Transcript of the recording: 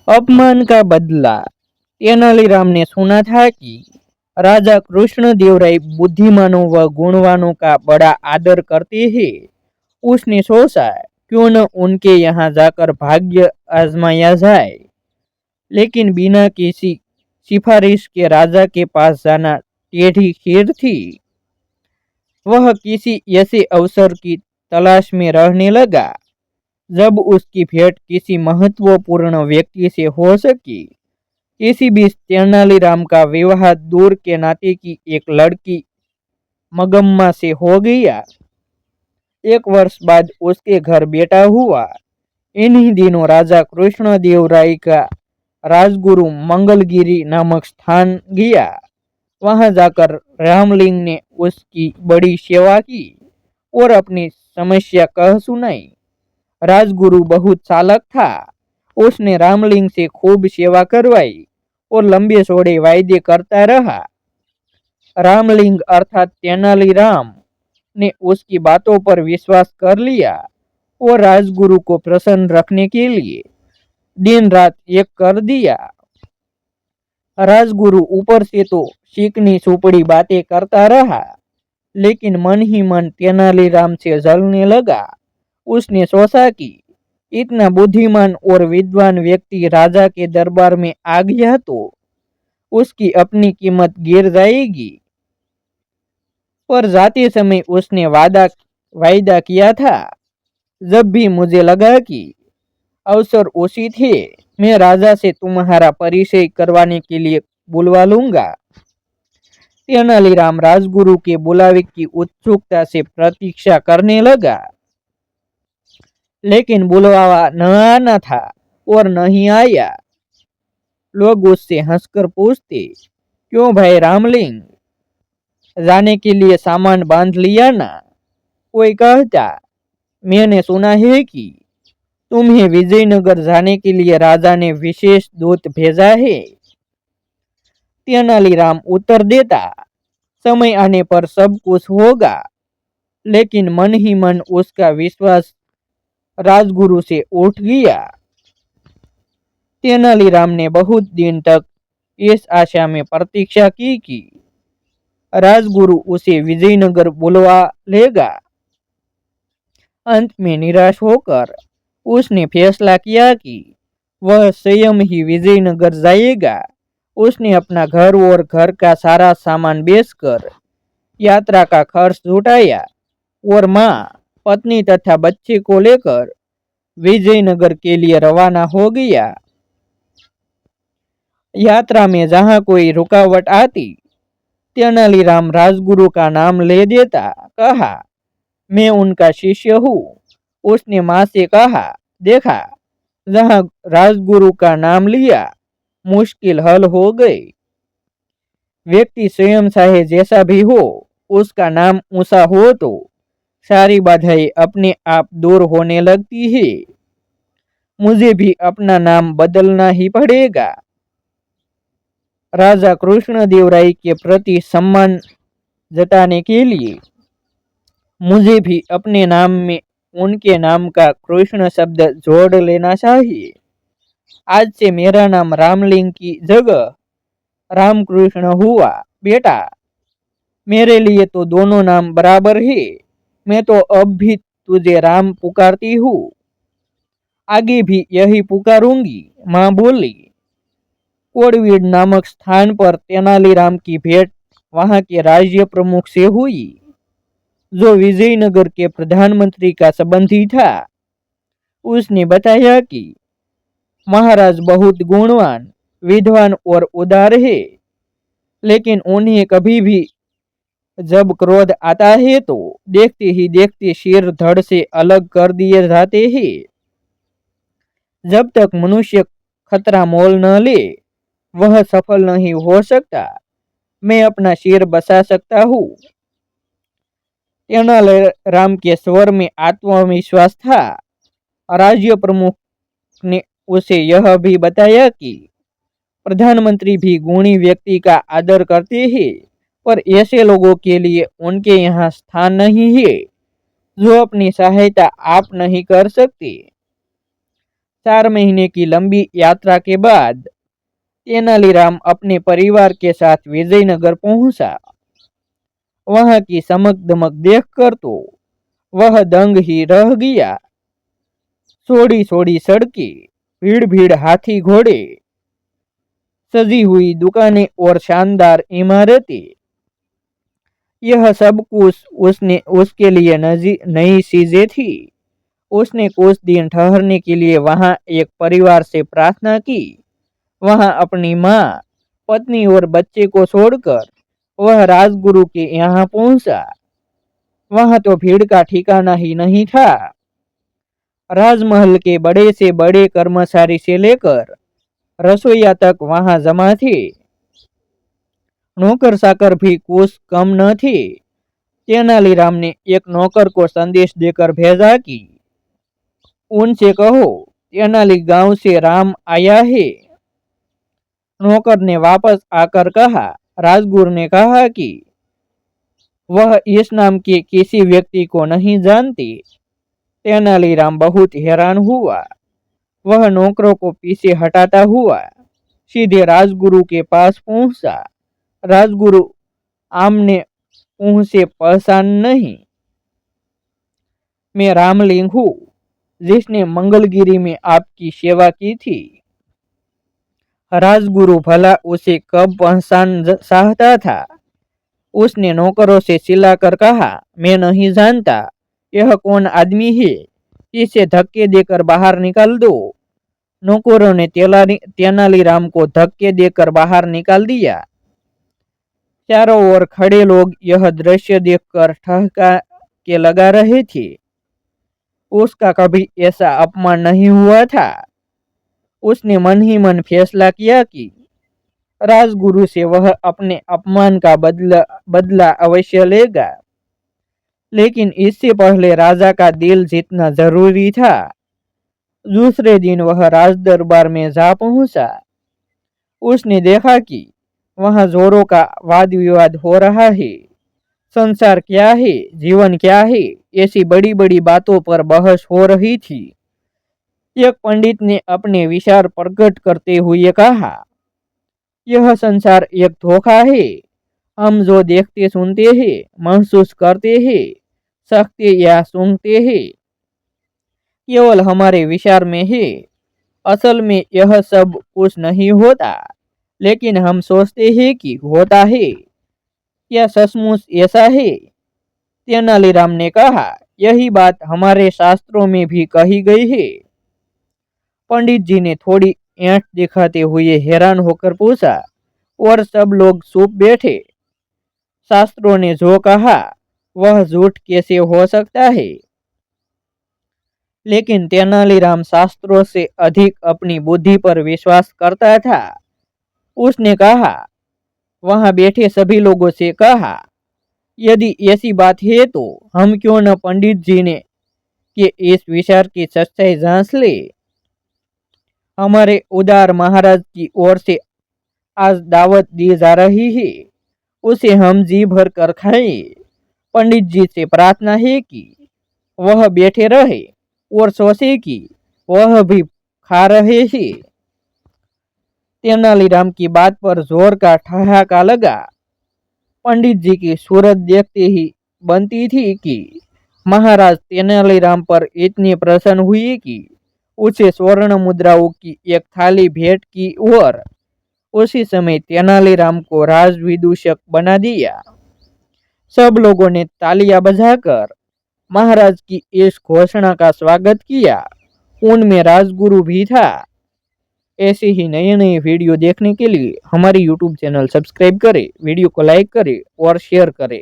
अपमान का बदला। तेनालीराम ने सुना था कि राजा कृष्णदेवराय बुद्धिमानों व गुणवानों का बड़ा आदर करते हैं। उसने सोचा क्यों न उनके यहाँ जाकर भाग्य आजमाया जाए, लेकिन बिना किसी सिफारिश के राजा के पास जाना टेढ़ी खीर थी। वह किसी ऐसे अवसर की तलाश में रहने लगा जब उसकी भेंट किसी महत्वपूर्ण व्यक्ति से हो सकी। इसी बीच तेनालीराम का विवाह दूर के नाते की एक लड़की मगम्मा से हो गया। 1 वर्ष बाद उसके घर बेटा हुआ। इन्हीं दिनों राजा कृष्णदेवराय का राजगुरु मंगलगिरी नामक स्थान गया। वहां जाकर रामलिंग ने उसकी बड़ी सेवा की और अपनी समस्या कह सुनाई। राजगुरु बहुत चालाक था। उसने रामलिंग से खूब सेवा करवाई और लंबे चौड़े वायदे करता रहा। रामलिंग अर्थात तेनालीराम ने उसकी बातों पर विश्वास कर लिया और राजगुरु को प्रसन्न रखने के लिए दिन रात एक कर दिया। राजगुरु ऊपर से तो चिकनी चुपड़ी बातें करता रहा, लेकिन मन ही मन तेनालीराम से जलने लगा। उसने सोचा कि इतना बुद्धिमान और विद्वान व्यक्ति राजा के दरबार में आ गया तो उसकी अपनी कीमत गिर जाएगी। पर जाते समय उसने वायदा किया था, जब भी मुझे लगा कि अवसर उचित है, मैं राजा से तुम्हारा परिचय करवाने के लिए बुलवा लूंगा। तेनालीराम राजगुरु के बुलावे की उत्सुकता से प्रतीक्षा करने लगा, लेकिन बुलावा न आना था और नहीं आया। लोग उससे हंसकर पूछते, क्यों भाई रामलिंग, जाने के लिए सामान बांध लिया ना? कोई कहता, मैंने सुना है कि तुम्हें विजयनगर जाने के लिए राजा ने विशेष दूत भेजा है। तेनालीराम उत्तर देता, समय आने पर सब कुछ होगा। लेकिन मन ही मन उसका विश्वास राजगुरु से उठ गया। तेनालीराम ने बहुत दिन तक इस आशा में प्रतीक्षा की कि राजगुरु उसे विजयनगर बुलवा लेगा। अंत में निराश होकर उसने फैसला किया कि वह स्वयं ही विजयनगर जाएगा। उसने अपना घर और घर का सारा सामान बेचकर यात्रा का खर्च जुटाया और माँ, पत्नी तथा बच्चे को लेकर विजयनगर के लिए रवाना हो गया। यात्रा में जहाँ कोई रुकावट आती, तेनालीराम राजगुरु का नाम ले देता। कहा, मैं उनका शिष्य हूँ। उसने माँ से कहा, देखा, जहाँ राजगुरु का नाम लिया, मुश्किल हल हो गई। व्यक्ति स्वयं चाहे जैसा भी हो, उसका नाम ऊंचा हो तो सारी बाधाएं अपने आप दूर होने लगती है। मुझे भी अपना नाम बदलना ही पड़ेगा। राजा कृष्णदेवराय के प्रति सम्मान जताने के लिए मुझे भी अपने नाम में उनके नाम का कृष्ण शब्द जोड़ लेना चाहिए। आज से मेरा नाम रामलिंग की जगह रामकृष्ण हुआ। बेटा, मेरे लिए तो दोनों नाम बराबर है। मैं तो अब भी तुझे राम पुकारती हूँ, आगे भी यही पुकारूंगी, माँ बोली। कोड़वीड नामक स्थान पर तेनालीराम की भेंट वहां के राज्य प्रमुख से हुई, जो विजयनगर के प्रधानमंत्री का संबंधी था। उसने बताया कि महाराज बहुत गुणवान, विद्वान और उदार है, लेकिन उन्हें कभी भी जब क्रोध आता है तो देखते ही देखते सिर धड़ से अलग कर दिए जाते हैं। जब तक मनुष्य खतरा मोल न ले, वह सफल नहीं हो सकता। मैं अपना सिर बचा सकता हूँ। तेनालीराम के स्वर में आत्मविश्वास था। राज्य प्रमुख ने उसे यह भी बताया कि प्रधानमंत्री भी गुणी व्यक्ति का आदर करते हैं, पर ऐसे लोगों के लिए उनके यहाँ स्थान नहीं है जो अपनी सहायता आप नहीं कर सकते। 4 महीने की लंबी यात्रा के बाद तेनालीराम अपने परिवार के साथ विजयनगर पहुंचा। वहां की चमक दमक देखकर तो वह दंग ही रह गया। चौड़ी चौड़ी सड़कें, भीड़ भीड़ हाथी घोड़े, सजी हुई दुकानें और शानदार इमारतें, यह सब कुछ उसने उसके लिए नई चीजें थी। उसने कुछ दिन ठहरने के लिए वहां एक परिवार से प्रार्थना की। वहां अपनी माँ, पत्नी और बच्चे को छोड़कर वह राजगुरु के यहाँ पहुंचा। वहां तो भीड़ का ठिकाना ही नहीं था। राजमहल के बड़े से बड़े कर्मचारी से लेकर रसोइया तक वहां जमा थे। नौकर चाकर भी कुछ कम न थे। तेनालीराम ने एक नौकर को संदेश देकर भेजा कि उनसे कहो तेनाली गांव से राम आया है। नौकर ने वापस आकर कहा, राजगुरु ने कहा कि वह इस नाम के किसी व्यक्ति को नहीं जानते। तेनालीराम बहुत हैरान हुआ। वह नौकरों को पीछे हटाता हुआ सीधे राजगुरु के पास पहुंचा। राजगुरु आमने मुंह पहचान नहीं। मैं रामलिंग हूँ, जिसने मंगलगिरी में आपकी सेवा की थी। राजगुरु भला उसे कब पहचान चाहता था। उसने नौकरों से चिल्लाकर कहा, मैं नहीं जानता यह कौन आदमी है, इसे धक्के देकर बाहर निकाल दो। नौकरों ने तेनालीराम को धक्के देकर बाहर निकाल दिया। चारों ओर खड़े लोग यह दृश्य देखकर ठहका के लगा रहे थे। उसका कभी ऐसा अपमान नहीं हुआ था। उसने मन ही मन फैसला किया कि राजगुरु से वह अपने अपमान का बदला अवश्य लेगा। लेकिन इससे पहले राजा का दिल जीतना जरूरी था। दूसरे दिन वह राज दरबार में जा पहुंचा। उसने देखा कि वहां जोरों का वाद विवाद हो रहा है। संसार क्या है, जीवन क्या है, ऐसी बड़ी बड़ी बातों पर बहस हो रही थी। एक पंडित ने अपने विचार प्रकट करते हुए कहा, यह संसार एक धोखा है। हम जो देखते सुनते हैं, महसूस करते हैं, सकते या सूंघते हैं, केवल हमारे विचार में है। असल में यह सब कुछ नहीं होता, लेकिन हम सोचते हैं कि होता है। क्या सचमुच ऐसा है? तेनालीराम ने कहा, यही बात हमारे शास्त्रों में भी कही गई है। पंडित जी ने थोड़ी ऐंठ दिखाते हुए हैरान होकर पूछा, और सब लोग चुप बैठे। शास्त्रों ने जो कहा वह झूठ कैसे हो सकता है? लेकिन तेनालीराम शास्त्रों से अधिक अपनी बुद्धि पर विश्वास करता था। उसने कहा, वहां बैठे सभी लोगों से कहा, यदि ऐसी बात है तो हम क्यों न पंडित जी ने के इस विचार की सच्चाई जांच ले। हमारे उदार महाराज की ओर से आज दावत दी जा रही है, उसे हम जी भर कर खाएं। पंडित जी से प्रार्थना है कि वह बैठे रहे और सोचे कि वह भी खा रहे हैं। तेनालीराम की बात पर जोर का ठहाका लगा। पंडित जी की सूरत देखते ही बनती थी कि महाराज तेनालीराम पर इतने प्रसन्न हुए कि उसे स्वर्ण मुद्राओं की एक थाली भेंट की और उसी समय तेनालीराम को राजविदूषक बना दिया। सब लोगों ने तालियां बजाकर महाराज की इस घोषणा का स्वागत किया। उनमें राजगुरु भी था। ऐसे ही नए नए वीडियो देखने के लिए हमारी यूट्यूब चैनल सब्सक्राइब करें, वीडियो को लाइक करें और शेयर करें।